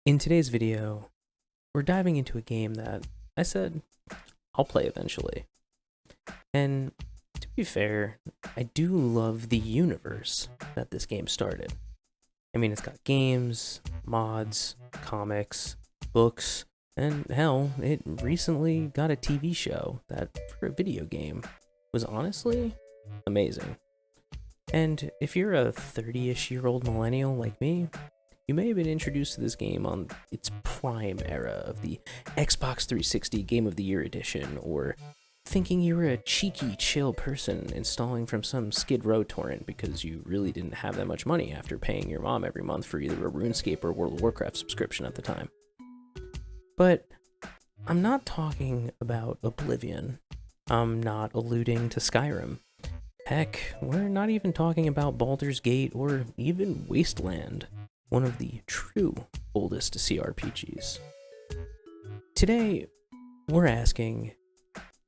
In today's video, we're diving into a game that I said I'll play eventually. And to be fair, I do love the universe that this game started. I mean, it's got games, mods, comics, books, and hell, it recently got a TV show that, for a video game, was honestly amazing. And if you're a 30-ish year old millennial like me, you may have been introduced to this game on its prime era of the Xbox 360 Game of the Year edition, or thinking you were a cheeky, chill person installing from some Skid Row torrent because you really didn't have that much money after paying your mom every month for either a RuneScape or World of Warcraft subscription at the time. But I'm not talking about Oblivion. I'm not alluding to Skyrim. Heck, we're not even talking about Baldur's Gate or even Wasteland, one of the true oldest CRPGs. Today, we're asking,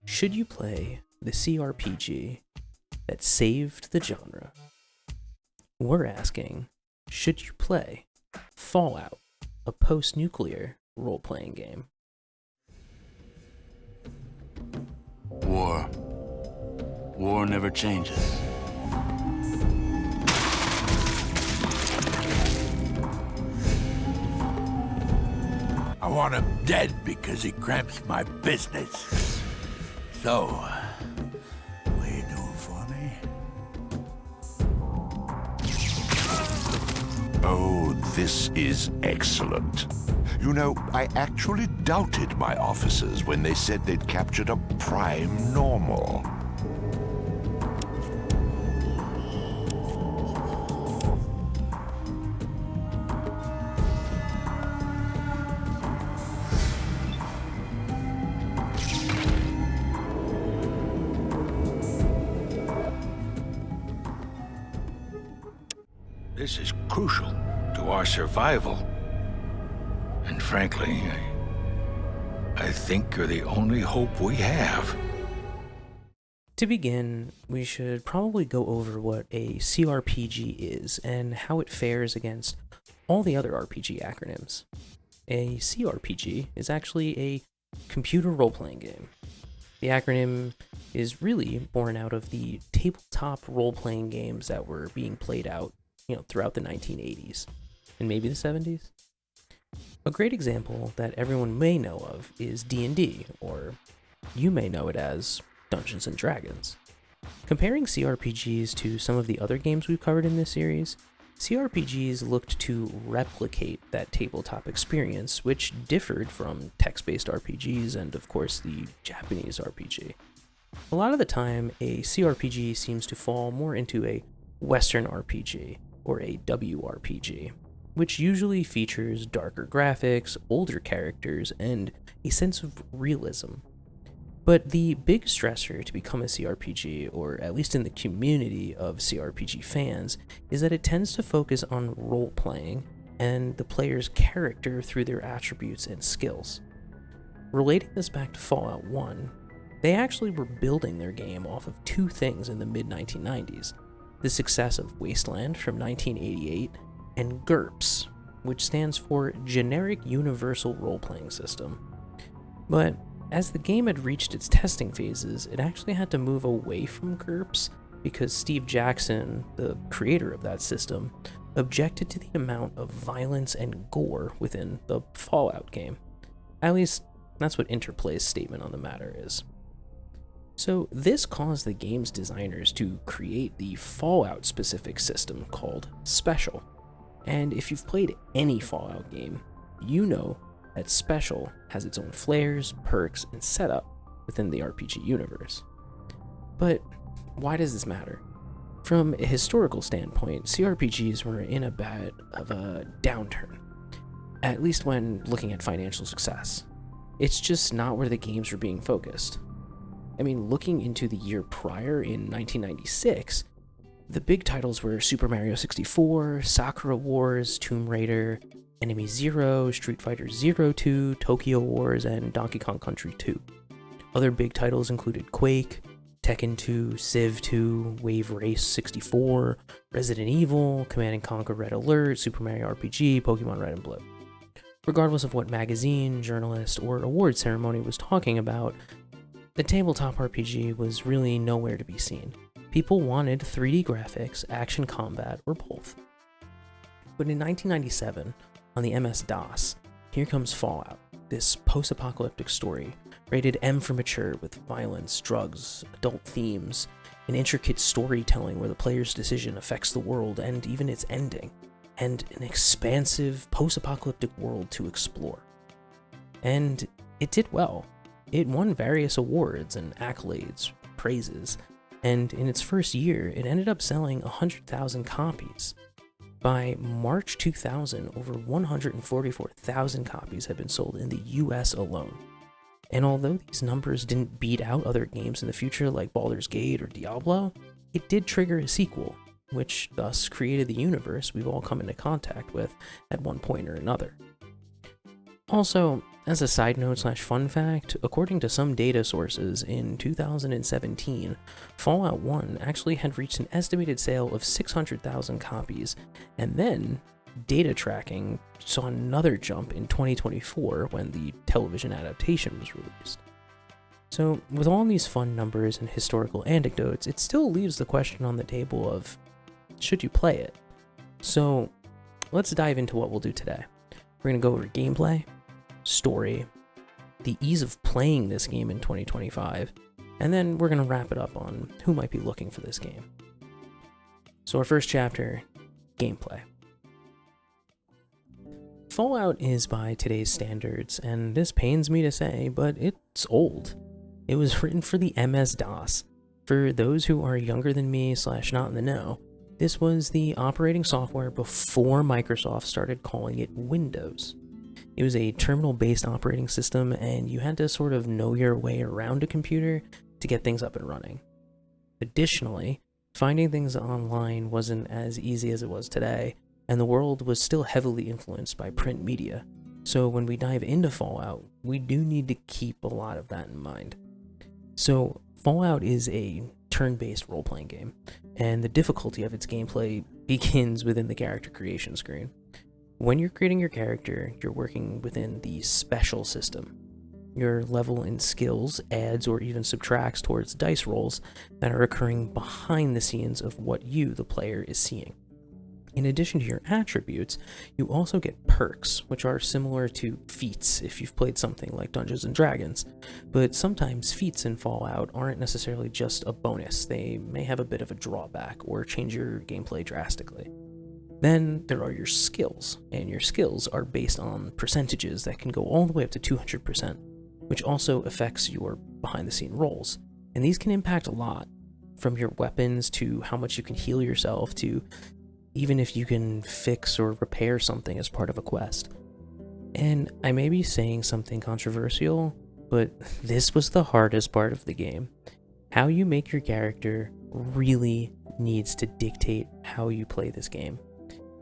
should you play the CRPG that saved the genre? We're asking, should you play Fallout, a post-nuclear role-playing game? War. War never changes. I want him dead because he cramps my business. So, what are you doing for me? Oh, this is excellent. You know, I actually doubted my officers when they said they'd captured a prime normal. This is crucial to our survival. And frankly, I think you're the only hope we have. To begin, we should probably go over what a CRPG is and how it fares against all the other RPG acronyms. A CRPG is actually a computer role-playing game. The acronym is really born out of the tabletop role-playing games that were being played out, throughout the 1980s and maybe the 70s. A great example that everyone may know of is D&D, or you may know it as Dungeons and Dragons. Comparing CRPGs to some of the other games we've covered in this series, CRPGs looked to replicate that tabletop experience, which differed from text-based RPGs and, of course, the Japanese RPG. A lot of the time, a CRPG seems to fall more into a Western RPG, or a WRPG, which usually features darker graphics, older characters, and a sense of realism. But the big stressor to become a CRPG, or at least in the community of CRPG fans, is that it tends to focus on role-playing and the player's character through their attributes and skills. Relating this back to Fallout 1, they actually were building their game off of two things in the mid-1990s: the success of Wasteland from 1988, and GURPS, which stands for Generic Universal Role-Playing System. But as the game had reached its testing phases, it actually had to move away from GURPS because Steve Jackson, the creator of that system, objected to the amount of violence and gore within the Fallout game. At least, that's what Interplay's statement on the matter is. So this caused the game's designers to create the Fallout-specific system called Special. And if you've played any Fallout game, you know that Special has its own flares, perks, and setup within the RPG universe. But why does this matter? From a historical standpoint, CRPGs were in a bit of a downturn, at least when looking at financial success. It's just not where the games were being focused. I mean, looking into the year prior in 1996, the big titles were Super Mario 64, Sakura Wars, Tomb Raider, Enemy Zero, Street Fighter Zero 2, Tokyo Wars, and Donkey Kong Country 2. Other big titles included Quake, Tekken 2, Civ 2, Wave Race 64, Resident Evil, Command & Conquer Red Alert, Super Mario RPG, Pokemon Red and Blue. regardless of what magazine, journalist, or award ceremony was talking about, the tabletop RPG was really nowhere to be seen. People wanted 3D graphics, action combat, or both. But in 1997, on the MS-DOS, here comes Fallout, this post-apocalyptic story, rated M for mature with violence, drugs, adult themes, an intricate storytelling where the player's decision affects the world and even its ending, and an expansive post-apocalyptic world to explore. And it did well. It won various awards and accolades, praises, and in its first year, it ended up selling 100,000 copies. By March 2000, over 144,000 copies had been sold in the US alone. And although these numbers didn't beat out other games in the future like Baldur's Gate or Diablo, it did trigger a sequel, which thus created the universe we've all come into contact with at one point or another. Also, as a side note / fun fact, according to some data sources, in 2017, Fallout 1 actually had reached an estimated sale of 600,000 copies, and then data tracking saw another jump in 2024 when the television adaptation was released. So, with all these fun numbers and historical anecdotes, it still leaves the question on the table of, should you play it? So, let's dive into what we'll do today. We're going to go over gameplay, story, the ease of playing this game in 2025, and then we're going to wrap it up on who might be looking for this game. So our first chapter, gameplay. Fallout is by today's standards, and this pains me to say, but it's old. It was written for the MS-DOS. For those who are younger than me / not in the know, this was the operating software before Microsoft started calling it Windows. It was a terminal-based operating system, and you had to sort of know your way around a computer to get things up and running. Additionally, finding things online wasn't as easy as it was today, and the world was still heavily influenced by print media. So when we dive into Fallout, we do need to keep a lot of that in mind. So Fallout is a turn-based role-playing game, and the difficulty of its gameplay begins within the character creation screen. When you're creating your character, you're working within the special system. Your level in skills adds or even subtracts towards dice rolls that are occurring behind the scenes of what you, the player, is seeing. In addition to your attributes, you also get perks, which are similar to feats if you've played something like Dungeons & Dragons, but sometimes feats in Fallout aren't necessarily just a bonus. They may have a bit of a drawback or change your gameplay drastically. Then there are your skills, and your skills are based on percentages that can go all the way up to 200%, which also affects your behind-the-scene rolls. And these can impact a lot, from your weapons to how much you can heal yourself to even if you can fix or repair something as part of a quest. And I may be saying something controversial, but this was the hardest part of the game. How you make your character really needs to dictate how you play this game.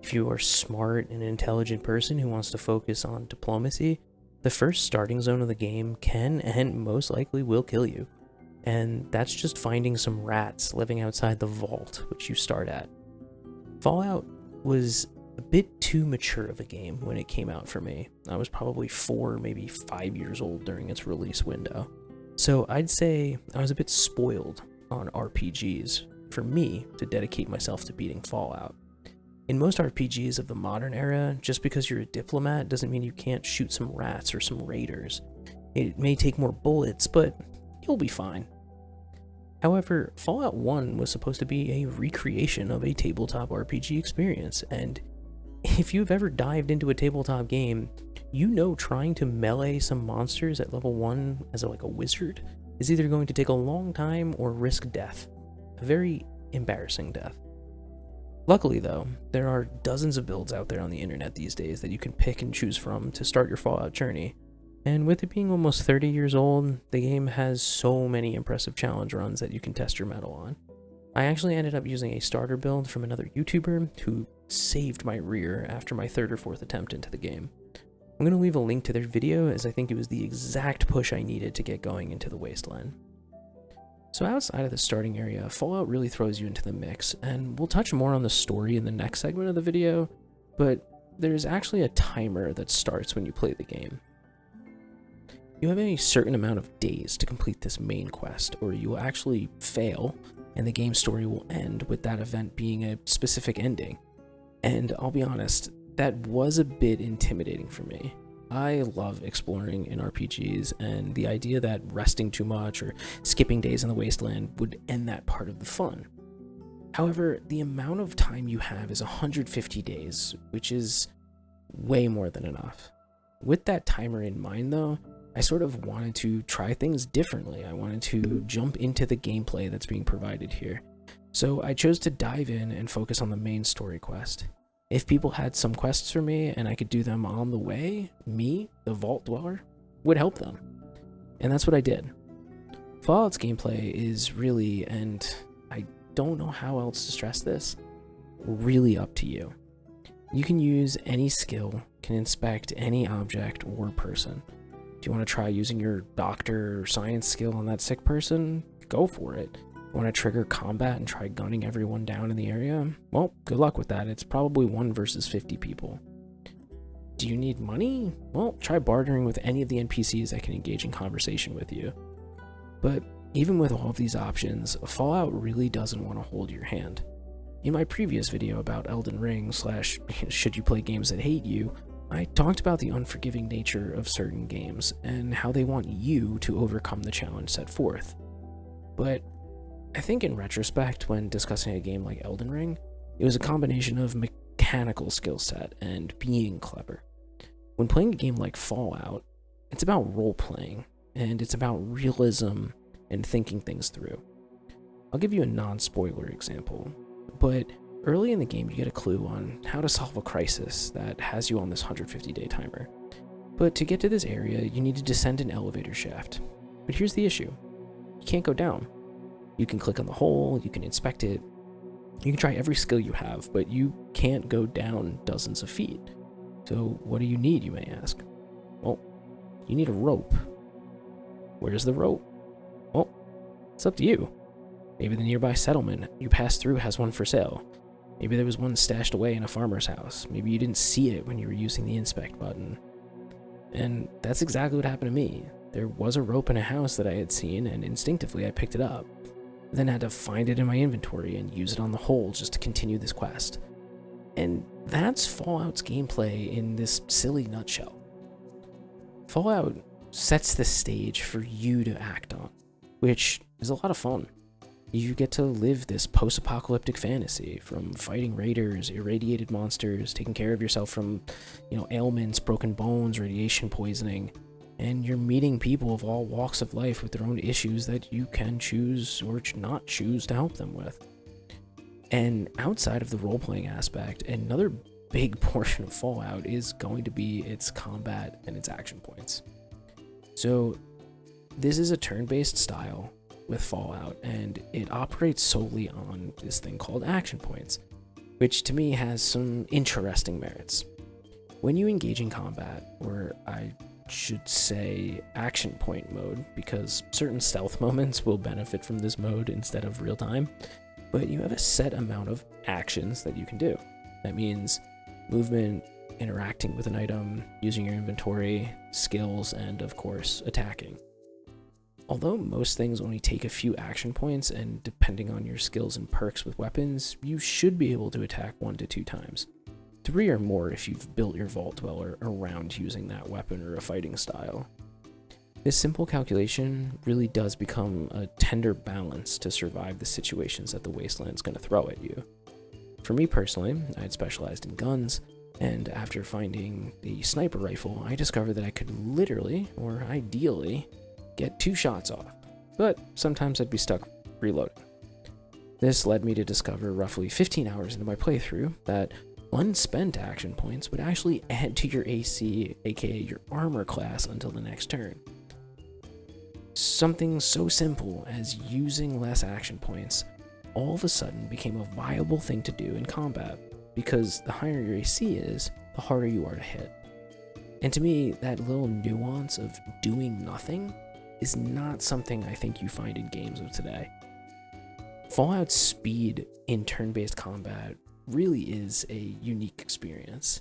If you are smart and an intelligent person who wants to focus on diplomacy, the first starting zone of the game can and most likely will kill you. And that's just finding some rats living outside the vault, which you start at. Fallout was a bit too mature of a game when it came out for me. I was probably 4, maybe 5 years old during its release window. So I'd say I was a bit spoiled on RPGs for me to dedicate myself to beating Fallout. In most RPGs of the modern era, just because you're a diplomat doesn't mean you can't shoot some rats or some raiders. It may take more bullets, but you'll be fine. However, Fallout 1 was supposed to be a recreation of a tabletop RPG experience, and if you've ever dived into a tabletop game, you know trying to melee some monsters at level 1 as like a wizard is either going to take a long time or risk death. A very embarrassing death. Luckily though, there are dozens of builds out there on the internet these days that you can pick and choose from to start your Fallout journey. And with it being almost 30 years old, the game has so many impressive challenge runs that you can test your mettle on. I actually ended up using a starter build from another YouTuber who saved my rear after my 3rd or 4th attempt into the game. I'm going to leave a link to their video as I think it was the exact push I needed to get going into the Wasteland. So outside of the starting area, Fallout really throws you into the mix, and we'll touch more on the story in the next segment of the video, but there's actually a timer that starts when you play the game. You have a certain amount of days to complete this main quest, or you will actually fail, and the game story will end with that event being a specific ending. And I'll be honest, that was a bit intimidating for me. I love exploring in RPGs, and the idea that resting too much or skipping days in the wasteland would end that part of the fun. However, the amount of time you have is 150 days, which is way more than enough. With that timer in mind though, I sort of wanted to try things differently. I wanted to jump into the gameplay that's being provided here. So I chose to dive in and focus on the main story quest. If people had some quests for me and I could do them on the way, me, the Vault Dweller, would help them. And that's what I did. Fallout's gameplay is really, and I don't know how else to stress this, really up to you. You can use any skill, can inspect any object or person. Do you want to try using your doctor or science skill on that sick person? Go for it. You want to trigger combat and try gunning everyone down in the area? Well, good luck with that. It's probably 1 versus 50 people. Do you need money? Well, try bartering with any of the NPCs that can engage in conversation with you. But even with all of these options, Fallout really doesn't want to hold your hand. In my previous video about Elden Ring / should you play games that hate you, I talked about the unforgiving nature of certain games and how they want you to overcome the challenge set forth. But I think in retrospect, when discussing a game like Elden Ring, it was a combination of mechanical skill set and being clever. When playing a game like Fallout, it's about role-playing, and it's about realism and thinking things through. I'll give you a non-spoiler example, but early in the game you get a clue on how to solve a crisis that has you on this 150-day timer. But to get to this area, you need to descend an elevator shaft. But here's the issue. You can't go down. You can click on the hole, you can inspect it, you can try every skill you have, but you can't go down dozens of feet. So what do you need, you may ask? Well, you need a rope. Where's the rope? Well, it's up to you. Maybe the nearby settlement you pass through has one for sale. Maybe there was one stashed away in a farmer's house. Maybe you didn't see it when you were using the inspect button. And that's exactly what happened to me. There was a rope in a house that I had seen, and instinctively I picked it up. Then had to find it in my inventory and use it on the hole just to continue this quest. And that's Fallout's gameplay in this silly nutshell. Fallout sets the stage for you to act on, which is a lot of fun. You get to live this post-apocalyptic fantasy, from fighting raiders, irradiated monsters, taking care of yourself from, ailments, broken bones, radiation poisoning, and you're meeting people of all walks of life with their own issues that you can choose or not choose to help them with. And outside of the role-playing aspect, another big portion of Fallout is going to be its combat and its action points. So this is a turn-based style with Fallout, and it operates solely on this thing called action points, which to me has some interesting merits. When you engage in combat, or I should say action point mode, because certain stealth moments will benefit from this mode instead of real time, but you have a set amount of actions that you can do. That means movement, interacting with an item, using your inventory, skills, and of course, attacking. Although most things only take a few action points, and depending on your skills and perks with weapons, you should be able to attack 1 to 2 times. 3 or more if you've built your Vault Dweller around using that weapon or a fighting style. This simple calculation really does become a tender balance to survive the situations that the Wasteland's going to throw at you. For me personally, I had specialized in guns, and after finding the sniper rifle, I discovered that I could literally, or ideally, get 2 shots off, but sometimes I'd be stuck reloading. This led me to discover roughly 15 hours into my playthrough that unspent action points would actually add to your AC, aka your armor class, until the next turn. Something so simple as using less action points all of a sudden became a viable thing to do in combat, because the higher your AC is, the harder you are to hit. And to me, that little nuance of doing nothing is not something I think you find in games of today. Fallout's speed in turn-based combat really is a unique experience.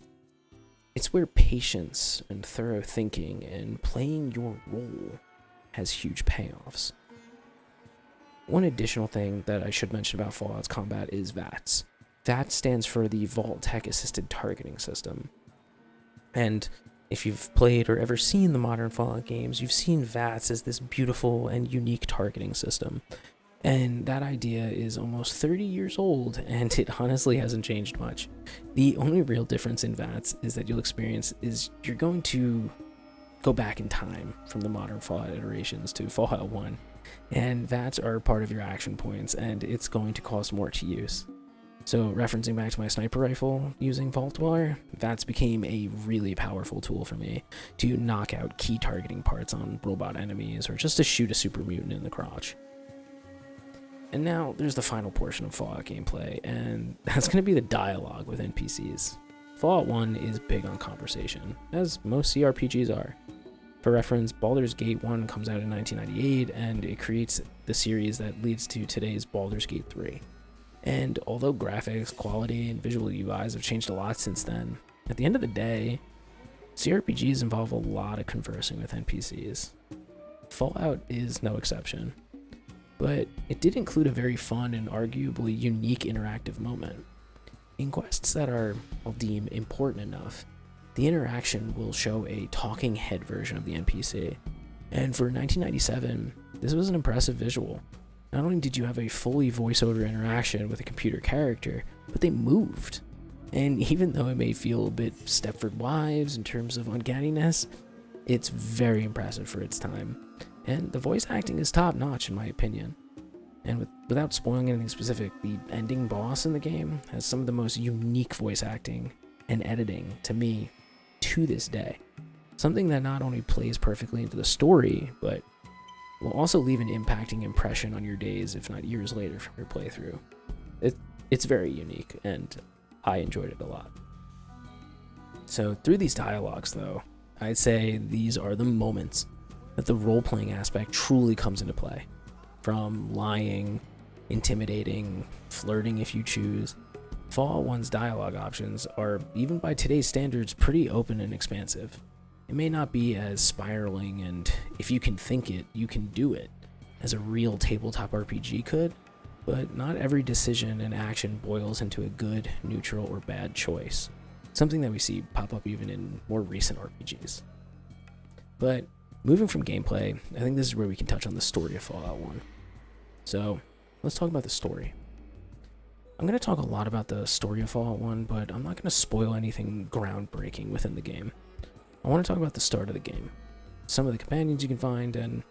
It's where patience and thorough thinking and playing your role has huge payoffs. One additional thing that I should mention about Fallout's combat is VATS. VATS stands for the Vault Tech Assisted Targeting System. And if you've played or ever seen the modern Fallout games, you've seen VATS as this beautiful and unique targeting system. And that idea is almost 30 years old, and it honestly hasn't changed much. The only real difference in VATS is that you'll experience is you're going to go back in time from the modern Fallout iterations to Fallout 1. And VATS are part of your action points, and it's going to cost more to use. So referencing back to my sniper rifle using Vault Dweller, VATS became a really powerful tool for me to knock out key targeting parts on robot enemies, or just to shoot a super mutant in the crotch. And now there's the final portion of Fallout gameplay, and that's going to be the dialogue with NPCs. Fallout 1 is big on conversation, as most CRPGs are. For reference, Baldur's Gate 1 comes out in 1998, and it creates the series that leads to today's Baldur's Gate 3. And although graphics, quality, and visual UIs have changed a lot since then, at the end of the day, CRPGs involve a lot of conversing with NPCs. Fallout is no exception. But it did include a very fun and arguably unique interactive moment. In quests that are, I'll deem, important enough, the interaction will show a talking head version of the NPC. And for 1997, this was an impressive visual. Not only did you have a fully voice-over interaction with a computer character, but they moved. And even though it may feel a bit Stepford Wives in terms of uncanniness, it's very impressive for its time. And the voice acting is top-notch in my opinion. And without spoiling anything specific, the ending boss in the game has some of the most unique voice acting and editing to me to this day. Something that not only plays perfectly into the story, but will also leave an impacting impression on your days, if not years later from your playthrough. It's very unique, and I enjoyed it a lot. So through these dialogues, though, I'd say these are the moments that the role-playing aspect truly comes into play. From lying, intimidating, flirting if you choose, Fallout 1's dialogue options are, even by today's standards, pretty open and expansive. It may not be as spiraling and if you can think it, you can do it, as a real tabletop RPG could, but not every decision and action boils into a good, neutral, or bad choice. Something that we see pop up even in more recent RPGs. But moving from gameplay, I think this is where we can touch on the story of Fallout 1. So, let's talk about the story. I'm going to talk a lot about the story of Fallout 1, but I'm not going to spoil anything groundbreaking within the game. I want to talk about the start of the game, some of the companions you can find, and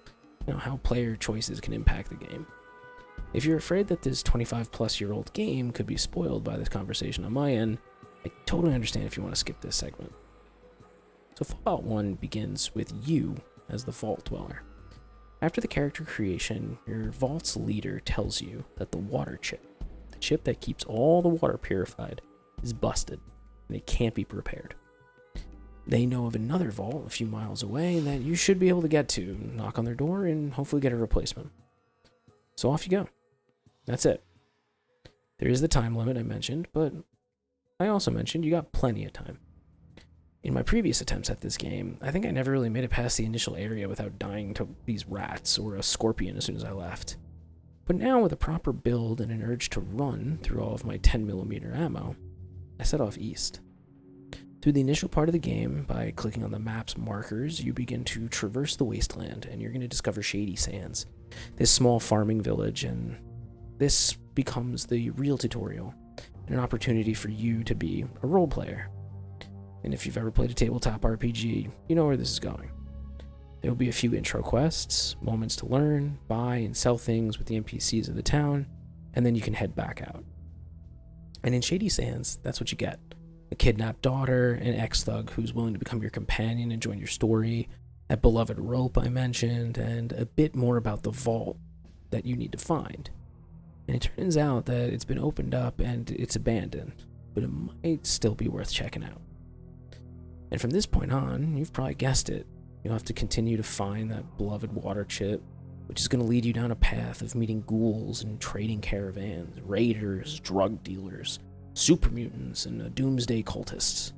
how player choices can impact the game. If you're afraid that this 25-plus-year-old game could be spoiled by this conversation on my end, I totally understand if you want to skip this segment. So Fallout 1 begins with you as the Vault Dweller. After the character creation, your Vault's leader tells you that the water chip, the chip that keeps all the water purified, is busted, and it can't be repaired. They know of another vault a few miles away that you should be able to get to, knock on their door, and hopefully get a replacement. So off you go. That's it. There is the time limit I mentioned, but I also mentioned you got plenty of time. In my previous attempts at this game, I think I never really made it past the initial area without dying to these rats or a scorpion as soon as I left. But now, with a proper build and an urge to run through all of my 10mm ammo, I set off east. Through the initial part of the game, by clicking on the map's markers, you begin to traverse the wasteland, and you're going to discover Shady Sands, this small farming village, and this becomes the real tutorial, and an opportunity for you to be a role player. And if you've ever played a tabletop RPG, you know where this is going. There will be a few intro quests, moments to learn, buy, and sell things with the NPCs of the town, and then you can head back out. And in Shady Sands, that's what you get. A kidnapped daughter, an ex-thug who's willing to become your companion and join your story, that beloved rope I mentioned, and a bit more about the vault that you need to find. And it turns out that it's been opened up and it's abandoned, but it might still be worth checking out. And from this point on, you've probably guessed it, you'll have to continue to find that beloved water chip, which is going to lead you down a path of meeting ghouls and trading caravans, raiders, drug dealers, super mutants, and doomsday cultists.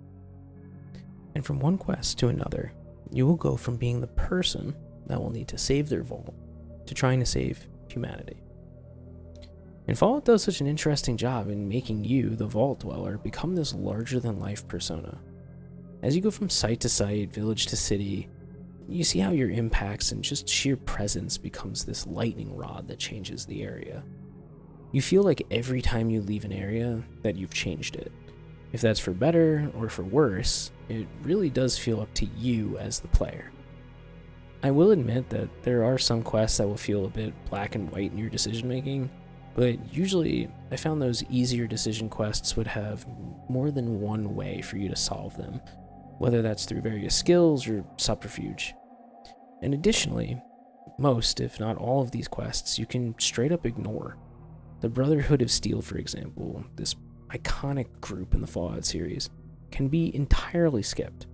And from one quest to another, you will go from being the person that will need to save their vault to trying to save humanity. And Fallout does such an interesting job in making you, the Vault Dweller, become this larger-than-life persona. As you go from site to site, village to city, you see how your impacts and just sheer presence becomes this lightning rod that changes the area. You feel like every time you leave an area that you've changed it. If that's for better or for worse, it really does feel up to you as the player. I will admit that there are some quests that will feel a bit black and white in your decision making, but usually I found those easier decision quests would have more than one way for you to solve them, whether that's through various skills or subterfuge. And additionally, most, if not all of these quests, you can straight up ignore. The Brotherhood of Steel, for example, this iconic group in the Fallout series, can be entirely skipped.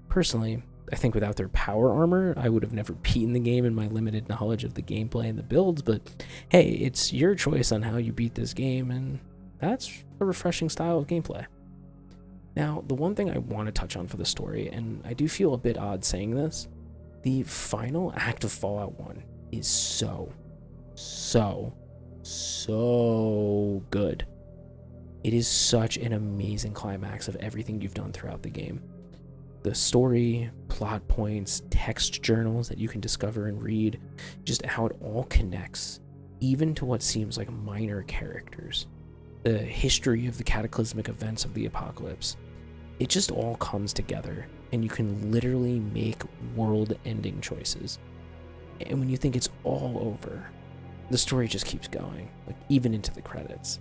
Personally, I think without their power armor, I would have never beaten the game in my limited knowledge of the gameplay and the builds, but hey, it's your choice on how you beat this game, and that's a refreshing style of gameplay. Now, the one thing I want to touch on for the story, and I do feel a bit odd saying this, the final act of Fallout 1 is so good. It is such an amazing climax of everything you've done throughout the game. The story, plot points, text journals that you can discover and read, just how it all connects, even to what seems like minor characters. The history of the cataclysmic events of the apocalypse. It just all comes together, and you can literally make world-ending choices. And when you think it's all over, the story just keeps going, like even into the credits.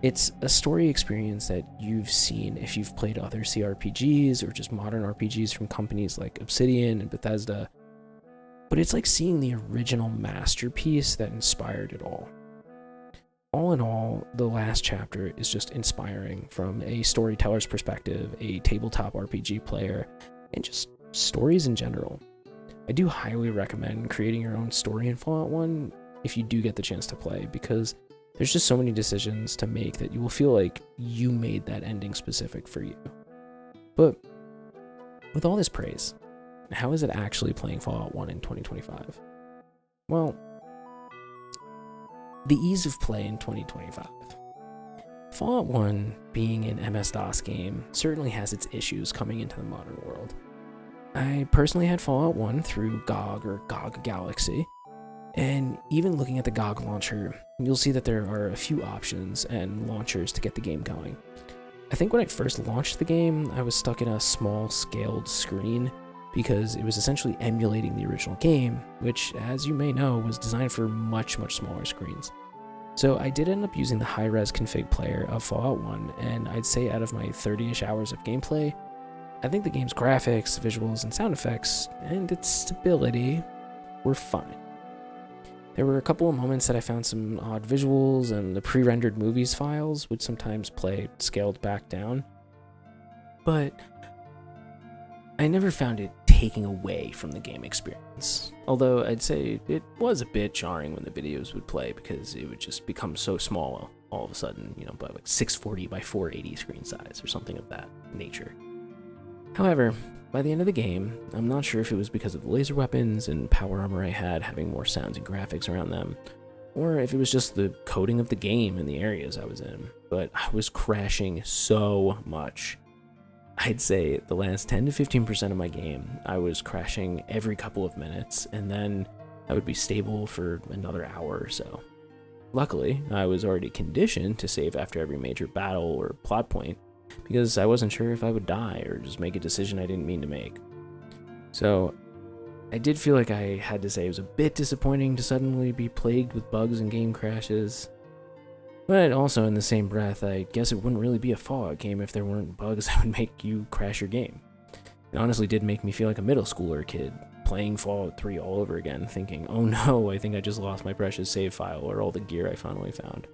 It's a story experience that you've seen if you've played other CRPGs or just modern RPGs from companies like Obsidian and Bethesda, but it's like seeing the original masterpiece that inspired it all. All in all, the last chapter is just inspiring from a storyteller's perspective, a tabletop RPG player, and just stories in general. I do highly recommend creating your own story in Fallout 1 if you do get the chance to play, because there's just so many decisions to make that you will feel like you made that ending specific for you. But with all this praise, how is it actually playing Fallout 1 in 2025? Well, the ease of play in 2025. Fallout 1, being an MS-DOS game, certainly has its issues coming into the modern world. I personally had Fallout 1 through GOG or GOG Galaxy, and even looking at the GOG launcher, you'll see that there are a few options and launchers to get the game going. I think when I first launched the game, I was stuck in a small scaled screen because it was essentially emulating the original game, which, as you may know, was designed for much smaller screens. So I did end up using the high-res config player of Fallout 1, and I'd say out of my 30-ish hours of gameplay, I think the game's graphics, visuals, and sound effects, and its stability were fine. There were a couple of moments that I found some odd visuals, and the pre-rendered movies files would sometimes play scaled back down. But I never found it taking away from the game experience. Although I'd say it was a bit jarring when the videos would play because it would just become so small all of a sudden, by like 640 by 480 screen size or something of that nature. However, by the end of the game, I'm not sure if it was because of the laser weapons and power armor I had having more sounds and graphics around them, or if it was just the coding of the game and the areas I was in, but I was crashing so much. I'd say the last 10 to 15% of my game, I was crashing every couple of minutes, and then I would be stable for another hour or so. Luckily, I was already conditioned to save after every major battle or plot point, because I wasn't sure if I would die or just make a decision I didn't mean to make. So I did feel like I had to say it was a bit disappointing to suddenly be plagued with bugs and game crashes. But also in the same breath, I guess it wouldn't really be a Fallout game if there weren't bugs that would make you crash your game. It honestly did make me feel like a middle schooler kid playing Fallout 3 all over again, thinking, oh no, I think I just lost my precious save file or all the gear I finally found.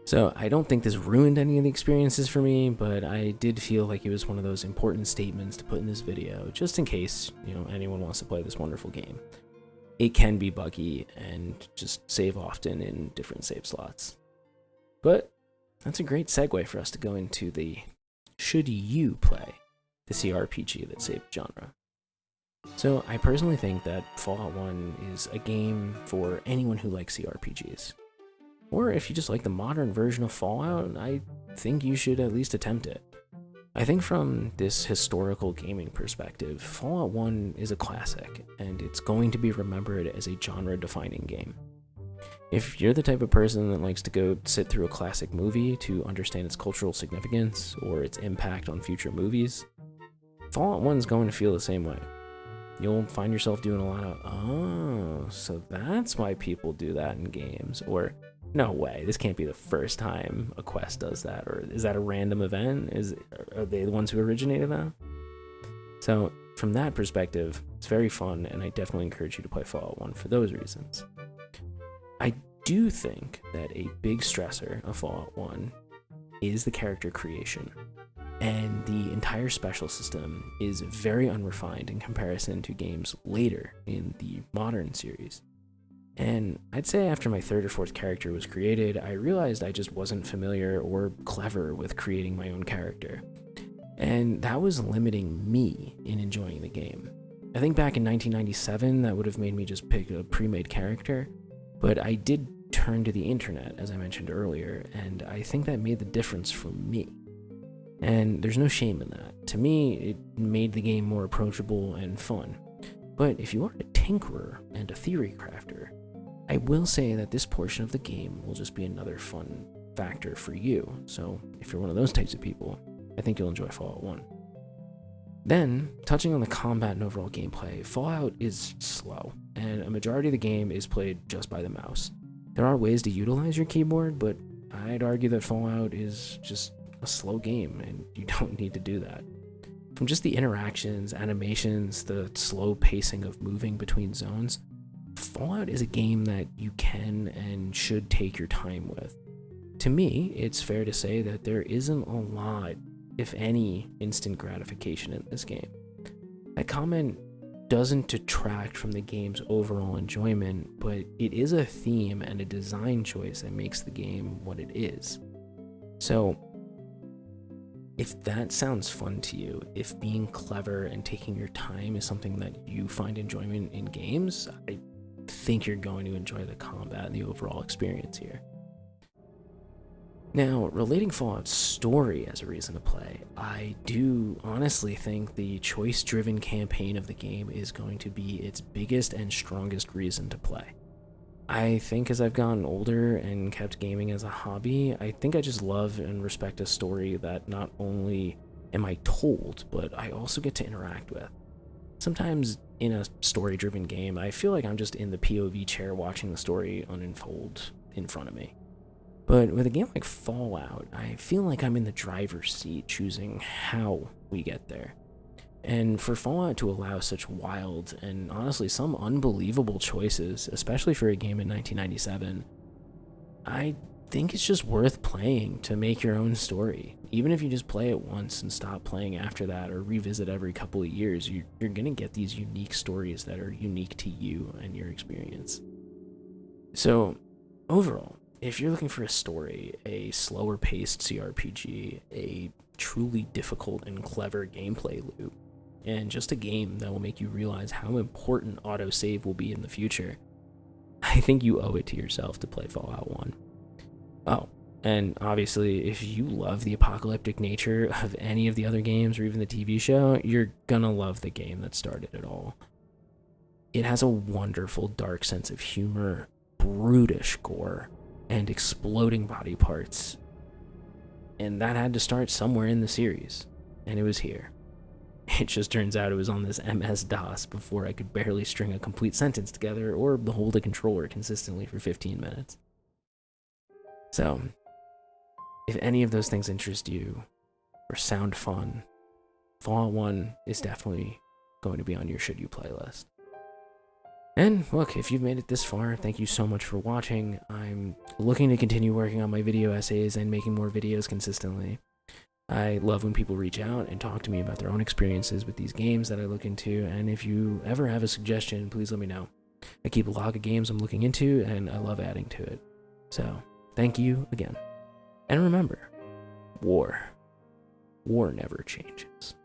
So I don't think this ruined any of the experiences for me, but I did feel like it was one of those important statements to put in this video, just in case, anyone wants to play this wonderful game. It can be buggy and just save often in different save slots. But that's a great segue for us to go into the should you play the CRPG that saved the genre? So I personally think that Fallout 1 is a game for anyone who likes CRPGs. Or if you just like the modern version of Fallout, I think you should at least attempt it. I think from this historical gaming perspective, Fallout 1 is a classic, and it's going to be remembered as a genre-defining game. If you're the type of person that likes to go sit through a classic movie to understand its cultural significance or its impact on future movies, Fallout 1 is going to feel the same way. You'll find yourself doing a lot of, oh, so that's why people do that in games, or no way, this can't be the first time a quest does that, or is that a random event? Are they the ones who originated that? So from that perspective, it's very fun, and I definitely encourage you to play Fallout 1 for those reasons. I do think that a big stressor of Fallout 1 is the character creation, and the entire special system is very unrefined in comparison to games later in the modern series. And I'd say after my third or fourth character was created, I realized I just wasn't familiar or clever with creating my own character. And that was limiting me in enjoying the game. I think back in 1997, that would have made me just pick a pre-made character, but I did turn to the internet, as I mentioned earlier, and I think that made the difference for me. And there's no shame in that. To me, it made the game more approachable and fun. But if you are a tinkerer and a theory crafter, I will say that this portion of the game will just be another fun factor for you. So if you're one of those types of people, I think you'll enjoy Fallout 1. Then, touching on the combat and overall gameplay, Fallout is slow, and a majority of the game is played just by the mouse. There are ways to utilize your keyboard, but I'd argue that Fallout is just a slow game, and you don't need to do that. From just the interactions, animations, the slow pacing of moving between zones, Fallout is a game that you can and should take your time with. To me, it's fair to say that there isn't a lot, if any, instant gratification in this game. That comment doesn't detract from the game's overall enjoyment, but it is a theme and a design choice that makes the game what it is. So, if that sounds fun to you, if being clever and taking your time is something that you find enjoyment in games, I think you're going to enjoy the combat and the overall experience here. Now, relating Fallout's story as a reason to play, I do honestly think the choice-driven campaign of the game is going to be its biggest and strongest reason to play. I think as I've gotten older and kept gaming as a hobby, I think I just love and respect a story that not only am I told, but I also get to interact with. Sometimes in a story-driven game, I feel like I'm just in the POV chair watching the story unfold in front of me. But with a game like Fallout, I feel like I'm in the driver's seat choosing how we get there. And for Fallout to allow such wild and honestly some unbelievable choices, especially for a game in 1997, I think it's just worth playing to make your own story. Even if you just play it once and stop playing after that or revisit every couple of years, you're going to get these unique stories that are unique to you and your experience. So overall, if you're looking for a story, a slower paced CRPG, a truly difficult and clever gameplay loop, and just a game that will make you realize how important autosave will be in the future, I think you owe it to yourself to play Fallout 1. Oh, and obviously, if you love the apocalyptic nature of any of the other games or even the TV show, you're gonna love the game that started it all. It has a wonderful dark sense of humor, brutish gore, and exploding body parts. And that had to start somewhere in the series, and it was here. It just turns out it was on this MS-DOS before I could barely string a complete sentence together or hold a controller consistently for 15 minutes. So, if any of those things interest you or sound fun, Fallout 1 is definitely going to be on your should you playlist. And look, if you've made it this far, thank you so much for watching. I'm looking to continue working on my video essays and making more videos consistently. I love when people reach out and talk to me about their own experiences with these games that I look into, and if you ever have a suggestion, please let me know. I keep a log of games I'm looking into, and I love adding to it. So, thank you again. And remember, war war never changes.